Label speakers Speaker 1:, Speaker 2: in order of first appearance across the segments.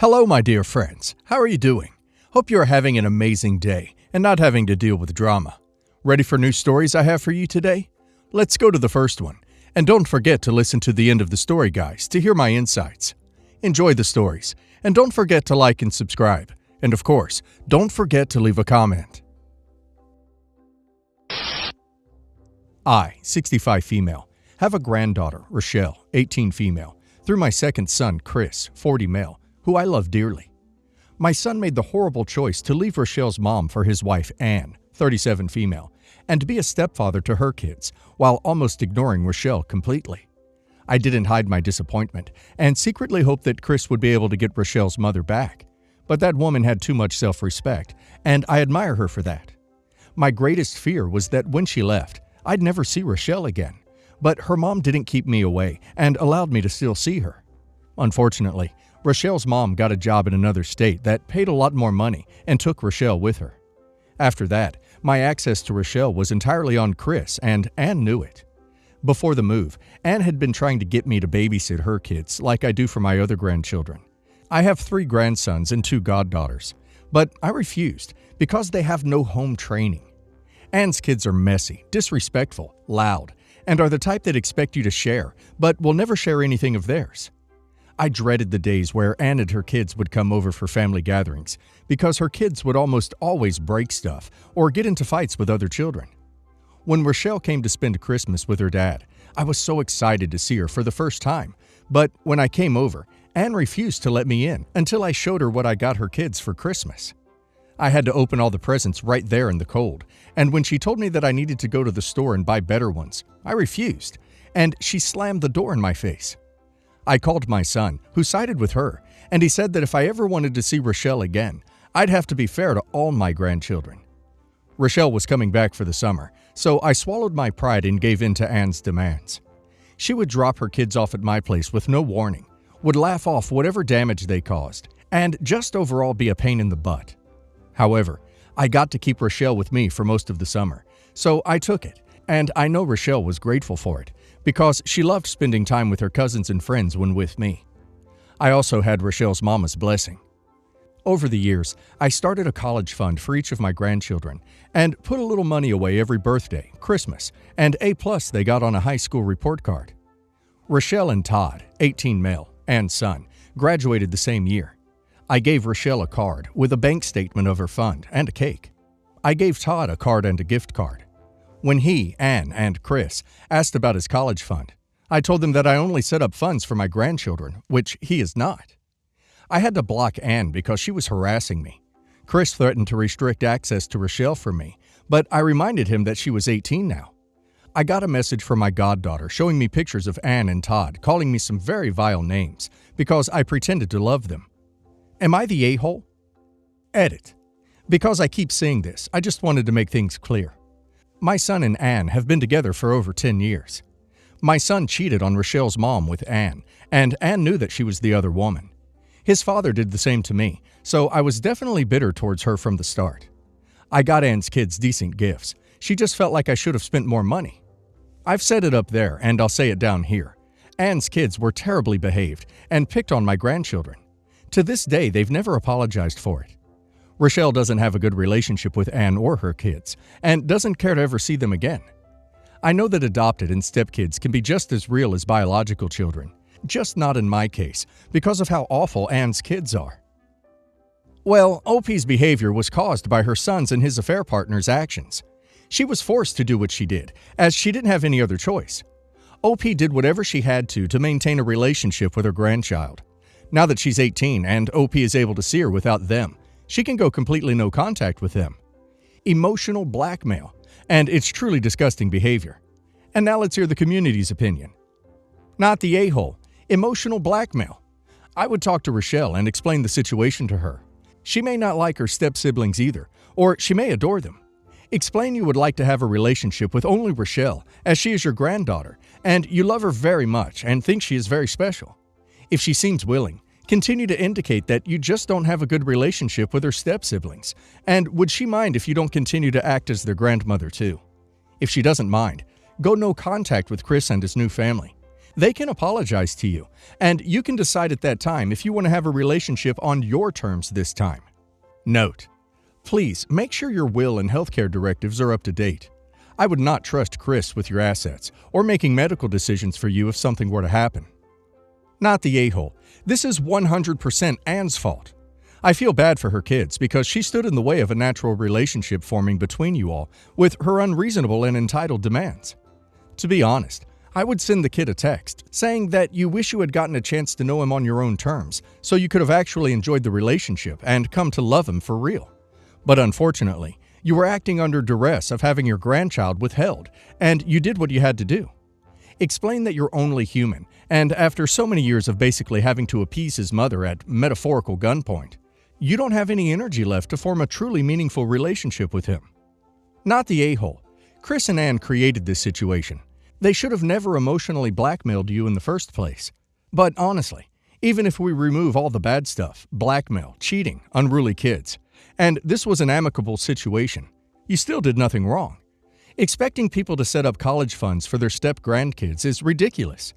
Speaker 1: Hello, my dear friends. How are you doing? Hope you are having an amazing day and not having to deal with drama. Ready for new stories I have for you today? Let's go to the first one. And don't forget to listen to the end of the story, guys, to hear my insights. Enjoy the stories. And don't forget to like and subscribe. And of course, don't forget to leave a comment. I, 65 female, have a granddaughter, Rochelle, 18 female, through my second son, Chris, 40 male, who I love dearly. My son made the horrible choice to leave Rochelle's mom for his wife, Anne, 37 female, and be a stepfather to her kids, while almost ignoring Rochelle completely. I didn't hide my disappointment, and secretly hoped that Chris would be able to get Rochelle's mother back. But that woman had too much self-respect, and I admire her for that. My greatest fear was that when she left, I'd never see Rochelle again. But her mom didn't keep me away and allowed me to still see her. Unfortunately, Rochelle's mom got a job in another state that paid a lot more money and took Rochelle with her. After that, my access to Rochelle was entirely on Chris, and Anne knew it. Before the move, Anne had been trying to get me to babysit her kids like I do for my other grandchildren. I have 3 grandsons and 2 goddaughters, but I refused because they have no home training. Anne's kids are messy, disrespectful, loud, and are the type that expect you to share, but will never share anything of theirs. I dreaded the days where Anne and her kids would come over for family gatherings because her kids would almost always break stuff or get into fights with other children. When Rochelle came to spend Christmas with her dad, I was so excited to see her for the first time, but when I came over, Anne refused to let me in until I showed her what I got her kids for Christmas. I had to open all the presents right there in the cold, and when she told me that I needed to go to the store and buy better ones, I refused, and she slammed the door in my face. I called my son, who sided with her, and he said that if I ever wanted to see Rochelle again, I'd have to be fair to all my grandchildren. Rochelle was coming back for the summer, so I swallowed my pride and gave in to Anne's demands. She would drop her kids off at my place with no warning, would laugh off whatever damage they caused, and just overall be a pain in the butt. However, I got to keep Rochelle with me for most of the summer, so I took it, and I know Rochelle was grateful for it, because she loved spending time with her cousins and friends when with me. I also had Rochelle's mama's blessing. Over the years, I started a college fund for each of my grandchildren and put a little money away every birthday, Christmas, and A+ they got on a high school report card. Rochelle and Todd, 18 male, and son, graduated the same year. I gave Rochelle a card with a bank statement of her fund and a cake. I gave Todd a card and a gift card. When he, Anne, and Chris asked about his college fund, I told them that I only set up funds for my grandchildren, which he is not. I had to block Anne because she was harassing me. Chris threatened to restrict access to Rochelle from me, but I reminded him that she was 18 now. I got a message from my goddaughter showing me pictures of Anne and Todd calling me some very vile names because I pretended to love them. Am I the a-hole? Edit. Because I keep seeing this, I just wanted to make things clear. My son and Anne have been together for over 10 years. My son cheated on Rochelle's mom with Anne, and Anne knew that she was the other woman. His father did the same to me, so I was definitely bitter towards her from the start. I got Anne's kids decent gifts. She just felt like I should have spent more money. I've said it up there, and I'll say it down here. Anne's kids were terribly behaved and picked on my grandchildren. To this day, they've never apologized for it. Rochelle doesn't have a good relationship with Anne or her kids, and doesn't care to ever see them again. I know that adopted and stepkids can be just as real as biological children, just not in my case, because of how awful Anne's kids are. Well, OP's behavior was caused by her son's and his affair partner's actions. She was forced to do what she did, as she didn't have any other choice. OP did whatever she had to maintain a relationship with her grandchild. Now that she's 18 and OP is able to see her without them, she can go completely no contact with them. Emotional blackmail, and it's truly disgusting behavior. And now let's hear the community's opinion. Not the a-hole, emotional blackmail. I would talk to Rochelle and explain the situation to her. She may not like her step-siblings either, or she may adore them. Explain you would like to have a relationship with only Rochelle, as she is your granddaughter, and you love her very much and think she is very special. If she seems willing, continue to indicate that you just don't have a good relationship with her step-siblings, and would she mind if you don't continue to act as their grandmother too? If she doesn't mind, go no contact with Chris and his new family. They can apologize to you, and you can decide at that time if you want to have a relationship on your terms this time. Note: please make sure your will and healthcare directives are up to date. I would not trust Chris with your assets or making medical decisions for you if something were to happen. Not the a-hole. This is 100% Anne's fault. I feel bad for her kids because she stood in the way of a natural relationship forming between you all with her unreasonable and entitled demands. To be honest, I would send the kid a text saying that you wish you had gotten a chance to know him on your own terms so you could have actually enjoyed the relationship and come to love him for real. But unfortunately, you were acting under duress of having your grandchild withheld, and you did what you had to do. Explain that you're only human, and after so many years of basically having to appease his mother at metaphorical gunpoint, you don't have any energy left to form a truly meaningful relationship with him. Not the a-hole. Chris and Anne created this situation. They should have never emotionally blackmailed you in the first place. But honestly, even if we remove all the bad stuff, blackmail, cheating, unruly kids, and this was an amicable situation, you still did nothing wrong. Expecting people to set up college funds for their step-grandkids is ridiculous.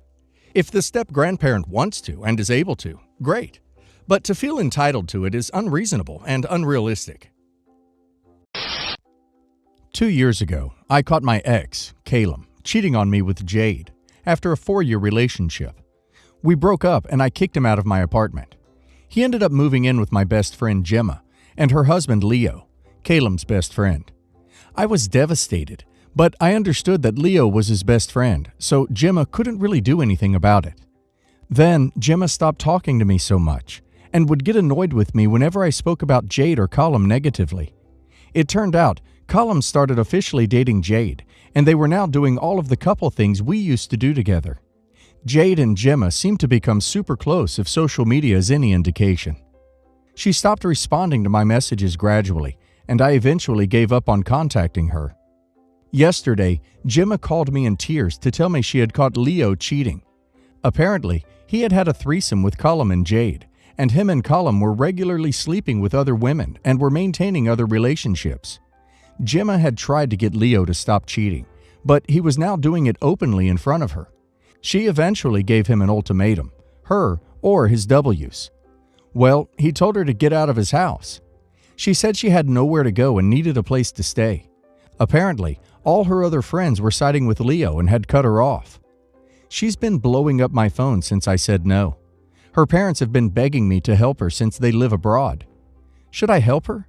Speaker 1: If the step-grandparent wants to and is able to, great. But to feel entitled to it is unreasonable and unrealistic. 2 years ago, I caught my ex, Caleb, cheating on me with Jade after a 4-year relationship. We broke up and I kicked him out of my apartment. He ended up moving in with my best friend Gemma and her husband Leo, Caleb's best friend. I was devastated, but I understood that Leo was his best friend, so Gemma couldn't really do anything about it. Then Gemma stopped talking to me so much and would get annoyed with me whenever I spoke about Jade or Colum negatively. It turned out Colum started officially dating Jade, and they were now doing all of the couple things we used to do together. Jade and Gemma seemed to become super close if social media is any indication. She stopped responding to my messages gradually, and I eventually gave up on contacting her. Yesterday, Gemma called me in tears to tell me she had caught Leo cheating. Apparently, he had had a threesome with Colum and Jade, and him and Colum were regularly sleeping with other women and were maintaining other relationships. Gemma had tried to get Leo to stop cheating, but he was now doing it openly in front of her. She eventually gave him an ultimatum, her or his W's. Well, he told her to get out of his house. She said she had nowhere to go and needed a place to stay. Apparently, all her other friends were siding with Leo and had cut her off. She's been blowing up my phone since I said no. Her parents have been begging me to help her since they live abroad. Should I help her?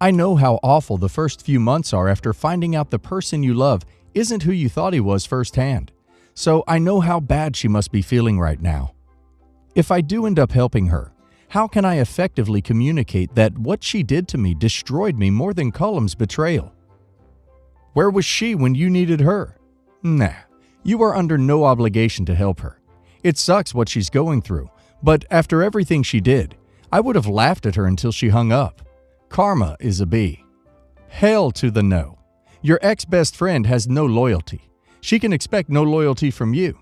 Speaker 1: I know how awful the first few months are after finding out the person you love isn't who you thought he was firsthand, so I know how bad she must be feeling right now. If I do end up helping her, how can I effectively communicate that what she did to me destroyed me more than Colum's betrayal? Where was she when you needed her? Nah, you are under no obligation to help her. It sucks what she's going through, but after everything she did, I would have laughed at her until she hung up. Karma is a B. Hell to the no. Your ex-best friend has no loyalty. She can expect no loyalty from you.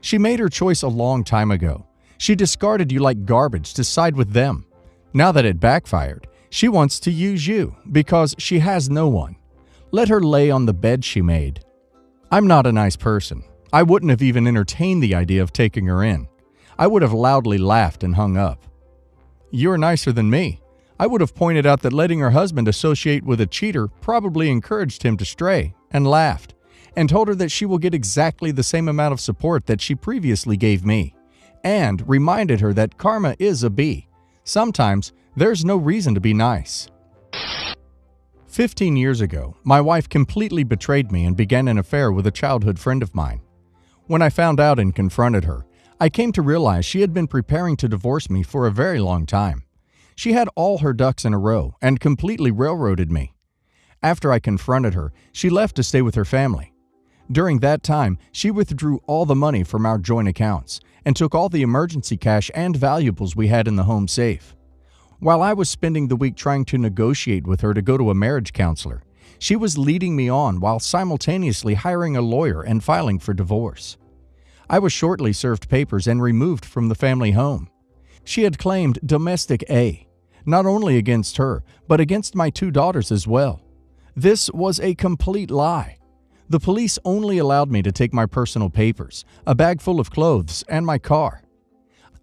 Speaker 1: She made her choice a long time ago. She discarded you like garbage to side with them. Now that it backfired, she wants to use you because she has no one. Let her lay on the bed she made. I'm not a nice person. I wouldn't have even entertained the idea of taking her in. I would have loudly laughed and hung up. You're nicer than me. I would have pointed out that letting her husband associate with a cheater probably encouraged him to stray, and laughed, and told her that she will get exactly the same amount of support that she previously gave me, and reminded her that karma is a B. Sometimes there's no reason to be nice. 15 years ago, my wife completely betrayed me and began an affair with a childhood friend of mine. When I found out and confronted her, I came to realize she had been preparing to divorce me for a very long time. She had all her ducks in a row and completely railroaded me. After I confronted her, she left to stay with her family. During that time, she withdrew all the money from our joint accounts and took all the emergency cash and valuables we had in the home safe. While I was spending the week trying to negotiate with her to go to a marriage counselor, she was leading me on while simultaneously hiring a lawyer and filing for divorce. I was shortly served papers and removed from the family home. She had claimed domestic A, not only against her, but against my 2 daughters as well. This was a complete lie. The police only allowed me to take my personal papers, a bag full of clothes, and my car.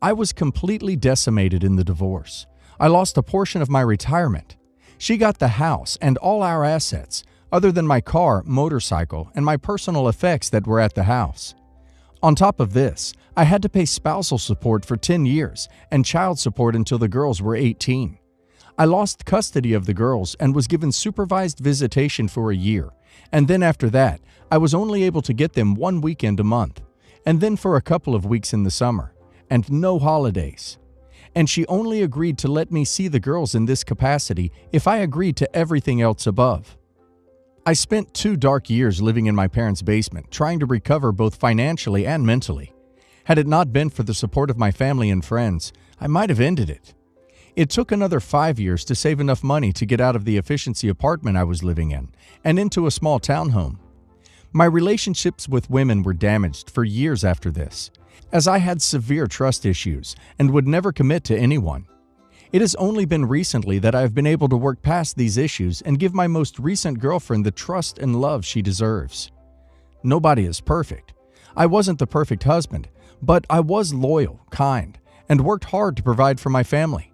Speaker 1: I was completely decimated in the divorce. I lost a portion of my retirement. She got the house and all our assets, other than my car, motorcycle, and my personal effects that were at the house. On top of this, I had to pay spousal support for 10 years and child support until the girls were 18. I lost custody of the girls and was given supervised visitation for a year, and then after that, I was only able to get them one weekend a month, and then for a couple of weeks in the summer, and no holidays. And she only agreed to let me see the girls in this capacity if I agreed to everything else above. I spent 2 dark years living in my parents' basement, trying to recover both financially and mentally. Had it not been for the support of my family and friends, I might have ended it. It took another 5 years to save enough money to get out of the efficiency apartment I was living in and into a small townhome. My relationships with women were damaged for years after this, as I had severe trust issues and would never commit to anyone. It has only been recently that I have been able to work past these issues and give my most recent girlfriend the trust and love she deserves. Nobody is perfect. I wasn't the perfect husband, but I was loyal, kind, and worked hard to provide for my family.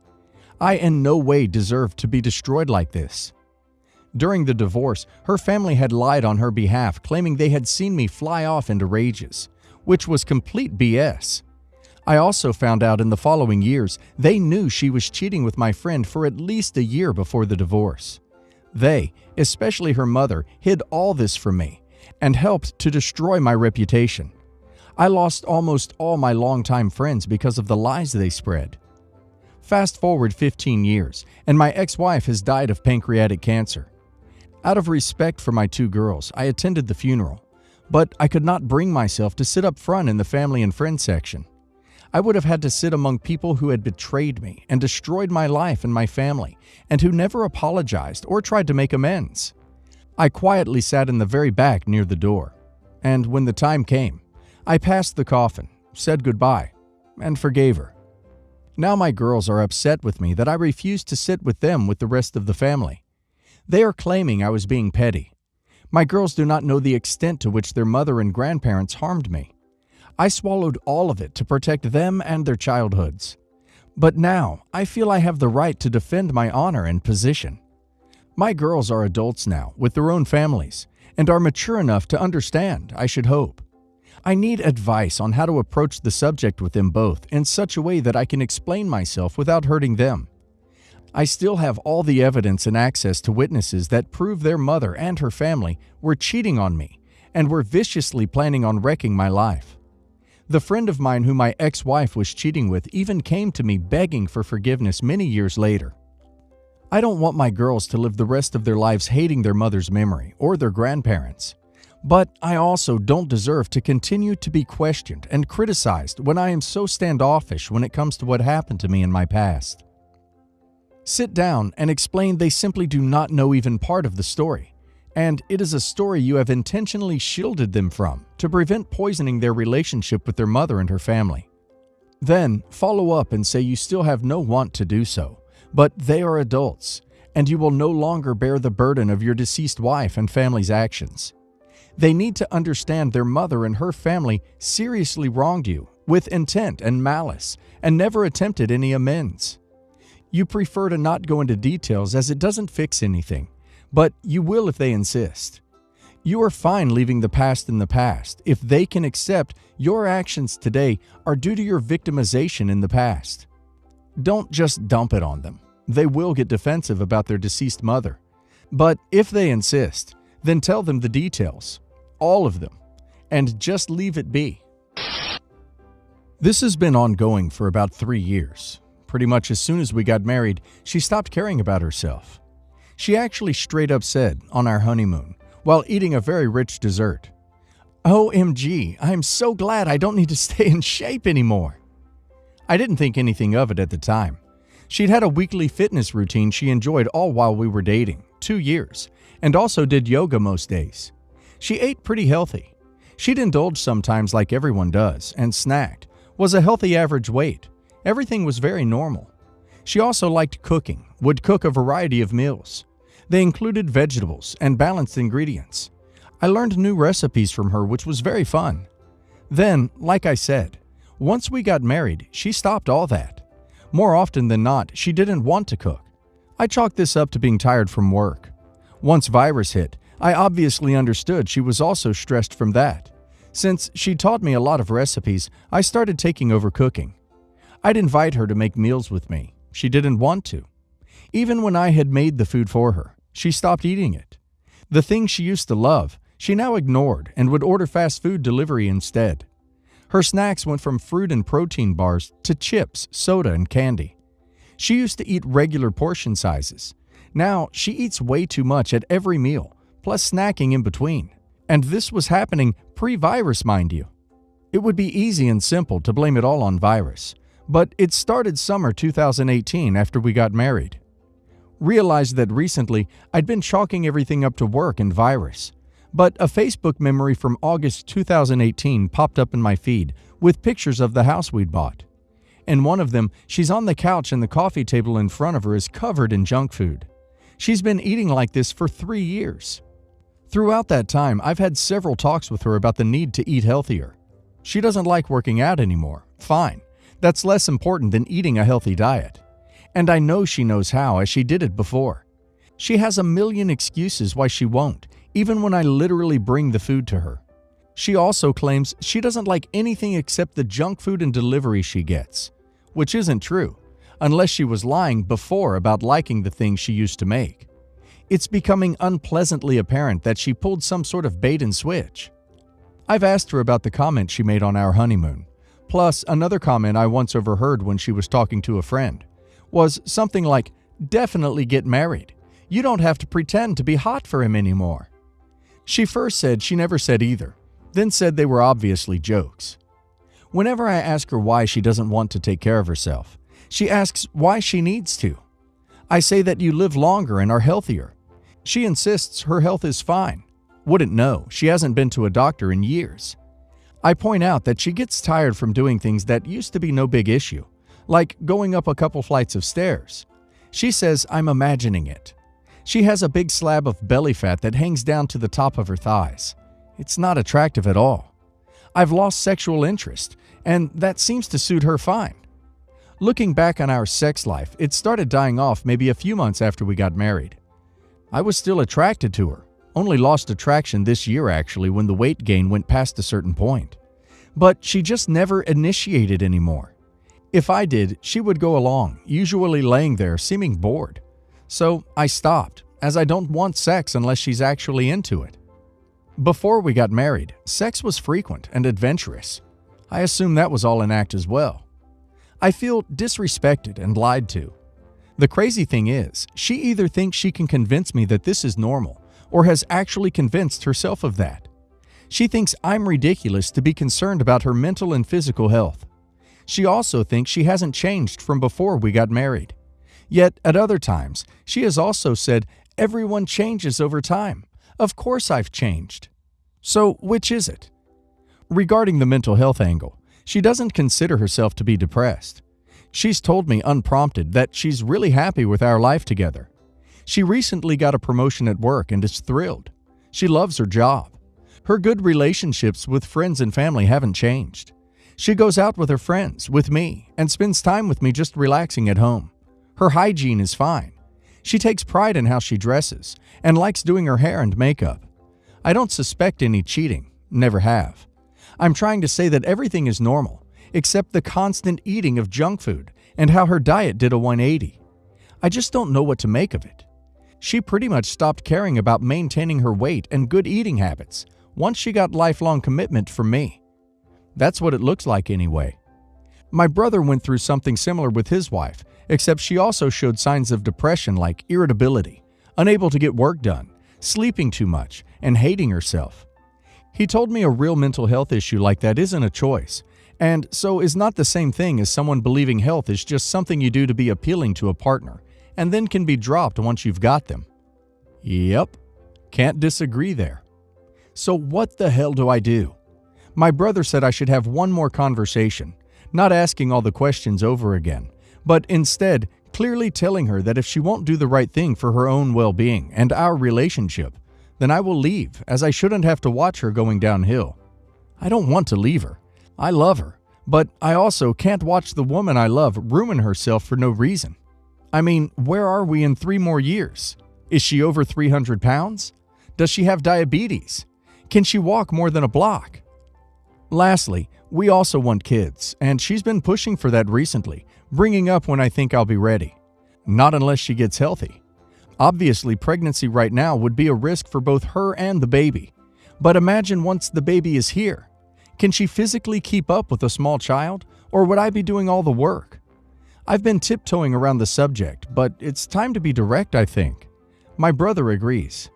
Speaker 1: I in no way deserved to be destroyed like this. During the divorce, her family had lied on her behalf, claiming they had seen me fly off into rages, which was complete BS. I also found out in the following years they knew she was cheating with my friend for at least a year before the divorce. They, especially her mother, hid all this from me and helped to destroy my reputation. I lost almost all my longtime friends because of the lies they spread. Fast forward 15 years, and my ex-wife has died of pancreatic cancer. Out of respect for my 2 girls, I attended the funeral, but I could not bring myself to sit up front in the family and friends section. I would have had to sit among people who had betrayed me and destroyed my life and my family, and who never apologized or tried to make amends. I quietly sat in the very back near the door, and when the time came, I passed the coffin, said goodbye, and forgave her. Now my girls are upset with me that I refused to sit with them with the rest of the family. They are claiming I was being petty. My girls do not know the extent to which their mother and grandparents harmed me. I swallowed all of it to protect them and their childhoods. But now, I feel I have the right to defend my honor and position. My girls are adults now, with their own families, and are mature enough to understand, I should hope. I need advice on how to approach the subject with them both in such a way that I can explain myself without hurting them. I still have all the evidence and access to witnesses that prove their mother and her family were cheating on me and were viciously planning on wrecking my life. The friend of mine who my ex-wife was cheating with even came to me begging for forgiveness many years later. I don't want my girls to live the rest of their lives hating their mother's memory or their grandparents. But I also don't deserve to continue to be questioned and criticized when I am so standoffish when it comes to what happened to me in my past. Sit down and explain they simply do not know even part of the story. And it is a story you have intentionally shielded them from to prevent poisoning their relationship with their mother and her family. Then follow up and say you still have no want to do so, but they are adults, and you will no longer bear the burden of your deceased wife and family's actions. They need to understand their mother and her family seriously wronged you with intent and malice and never attempted any amends. You prefer to not go into details as it doesn't fix anything, but you will if they insist. You are fine leaving the past in the past if they can accept your actions today are due to your victimization in the past. Don't just dump it on them. They will get defensive about their deceased mother. But if they insist, then tell them the details, all of them, and just leave it be. This has been ongoing for about 3 years. Pretty much as soon as we got married, she stopped caring about herself. She actually straight up said, on our honeymoon, while eating a very rich dessert, "OMG, I'm so glad I don't need to stay in shape anymore." I didn't think anything of it at the time. She'd had a weekly fitness routine she enjoyed all while we were dating, 2 years, and also did yoga most days. She ate pretty healthy. She'd indulge sometimes like everyone does, and snacked, was a healthy average weight. Everything was very normal. She also liked cooking, would cook a variety of meals. They included vegetables and balanced ingredients. I learned new recipes from her, which was very fun. Then, like I said, once we got married, she stopped all that. More often than not, she didn't want to cook. I chalked this up to being tired from work. Once virus hit, I obviously understood she was also stressed from that. Since she taught me a lot of recipes, I started taking over cooking. I'd invite her to make meals with me. She didn't want to. Even when I had made the food for her, she stopped eating it. The thing she used to love, she now ignored and would order fast food delivery instead. Her snacks went from fruit and protein bars to chips, soda, and candy. She used to eat regular portion sizes. Now, she eats way too much at every meal, plus snacking in between. And this was happening pre-virus, mind you. It would be easy and simple to blame it all on virus, but it started summer 2018 after we got married. Realized that recently I'd been chalking everything up to work and virus. But a Facebook memory from August 2018 popped up in my feed with pictures of the house we'd bought. In one of them, she's on the couch and the coffee table in front of her is covered in junk food. She's been eating like this for 3 years. Throughout that time, I've had several talks with her about the need to eat healthier. She doesn't like working out anymore. Fine. That's less important than eating a healthy diet. And I know she knows how, as she did it before. She has a million excuses why she won't, even when I literally bring the food to her. She also claims she doesn't like anything except the junk food and delivery she gets, which isn't true, unless she was lying before about liking the things she used to make. It's becoming unpleasantly apparent that she pulled some sort of bait and switch. I've asked her about the comment she made on our honeymoon, plus another comment I once overheard when she was talking to a friend, was something like, "Definitely get married. You don't have to pretend to be hot for him anymore." She first said she never said either, then said they were obviously jokes. Whenever I ask her why she doesn't want to take care of herself, she asks why she needs to. I say that you live longer and are healthier. She insists her health is fine. Wouldn't know, she hasn't been to a doctor in years. I point out that she gets tired from doing things that used to be no big issue, like going up a couple flights of stairs. She says I'm imagining it. She has a big slab of belly fat that hangs down to the top of her thighs. It's not attractive at all. I've lost sexual interest, and that seems to suit her fine. Looking back on our sex life, it started dying off maybe a few months after we got married. I was still attracted to her, only lost attraction this year actually when the weight gain went past a certain point. But she just never initiated anymore. If I did, she would go along, usually laying there seeming bored. So I stopped, as I don't want sex unless she's actually into it. Before we got married, sex was frequent and adventurous. I assume that was all an act as well. I feel disrespected and lied to. The crazy thing is, she either thinks she can convince me that this is normal, or has actually convinced herself of that. She thinks I'm ridiculous to be concerned about her mental and physical health. She also thinks she hasn't changed from before we got married. Yet, at other times, she has also said, "Everyone changes over time. Of course I've changed." So, which is it? Regarding the mental health angle, she doesn't consider herself to be depressed. She's told me unprompted that she's really happy with our life together. She recently got a promotion at work and is thrilled. She loves her job. Her good relationships with friends and family haven't changed. She goes out with her friends, with me, and spends time with me just relaxing at home. Her hygiene is fine. She takes pride in how she dresses and likes doing her hair and makeup. I don't suspect any cheating, never have. I'm trying to say that everything is normal, except the constant eating of junk food and how her diet did a 180. I just don't know what to make of it. She pretty much stopped caring about maintaining her weight and good eating habits once she got lifelong commitment from me. That's what it looks like anyway. My brother went through something similar with his wife, except she also showed signs of depression like irritability, unable to get work done, sleeping too much, and hating herself. He told me a real mental health issue like that isn't a choice, and so is not the same thing as someone believing health is just something you do to be appealing to a partner, and then can be dropped once you've got them. Yep, can't disagree there. So what the hell do I do? My brother said I should have one more conversation, not asking all the questions over again, but instead clearly telling her that if she won't do the right thing for her own well-being and our relationship, then I will leave, as I shouldn't have to watch her going downhill. I don't want to leave her. I love her, but I also can't watch the woman I love ruin herself for no reason. I mean, where are we in 3 more years? Is she over 300 pounds? Does she have diabetes? Can she walk more than a block? Lastly, we also want kids, and she's been pushing for that recently, bringing up when I think I'll be ready. Not unless she gets healthy. Obviously, pregnancy right now would be a risk for both her and the baby. But imagine once the baby is here. Can she physically keep up with a small child, or would I be doing all the work? I've been tiptoeing around the subject, but it's time to be direct, I think. My brother agrees.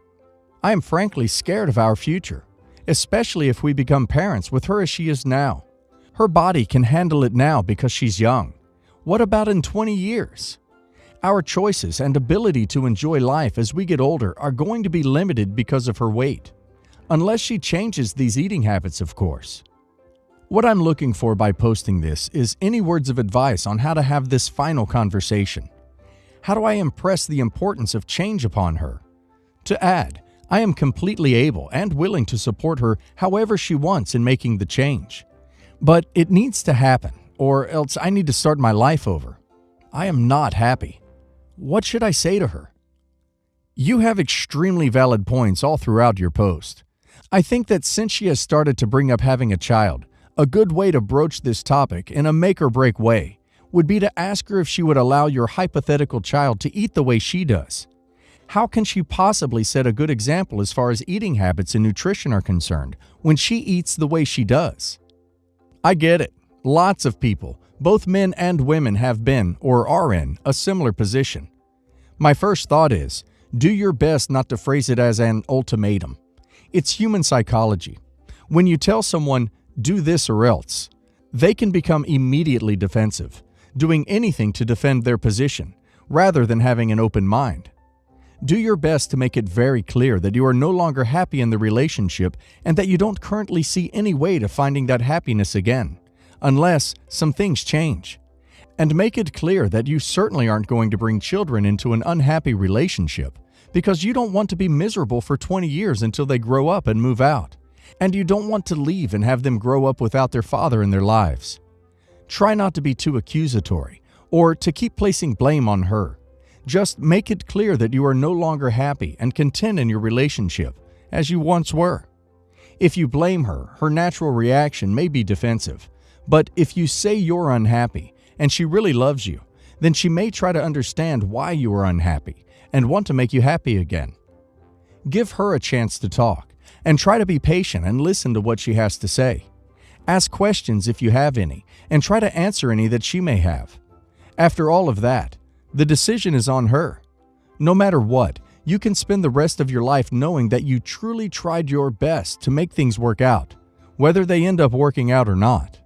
Speaker 1: I am frankly scared of our future, especially if we become parents with her as she is now. Her body can handle it now because she's young. What about in 20 years? Our choices and ability to enjoy life as we get older are going to be limited because of her weight. Unless she changes these eating habits, of course. What I'm looking for by posting this is any words of advice on how to have this final conversation. How do I impress the importance of change upon her? To add, I am completely able and willing to support her however she wants in making the change. But it needs to happen, or else I need to start my life over. I am not happy. What should I say to her? You have extremely valid points all throughout your post. I think that since she has started to bring up having a child, a good way to broach this topic in a make-or-break way would be to ask her if she would allow your hypothetical child to eat the way she does. How can she possibly set a good example as far as eating habits and nutrition are concerned when she eats the way she does? I get it. Lots of people, both men and women, have been or are in a similar position. My first thought is, do your best not to phrase it as an ultimatum. It's human psychology. When you tell someone, do this or else, they can become immediately defensive, doing anything to defend their position, rather than having an open mind. Do your best to make it very clear that you are no longer happy in the relationship and that you don't currently see any way to finding that happiness again, unless some things change. And make it clear that you certainly aren't going to bring children into an unhappy relationship, because you don't want to be miserable for 20 years until they grow up and move out. And you don't want to leave and have them grow up without their father in their lives. Try not to be too accusatory or to keep placing blame on her. Just make it clear that you are no longer happy and content in your relationship, as you once were. If you blame her, her natural reaction may be defensive. But if you say you're unhappy and she really loves you, then she may try to understand why you are unhappy and want to make you happy again. Give her a chance to talk and try to be patient and listen to what she has to say. Ask questions if you have any and try to answer any that she may have. After all of that, the decision is on her. No matter what, you can spend the rest of your life knowing that you truly tried your best to make things work out, whether they end up working out or not.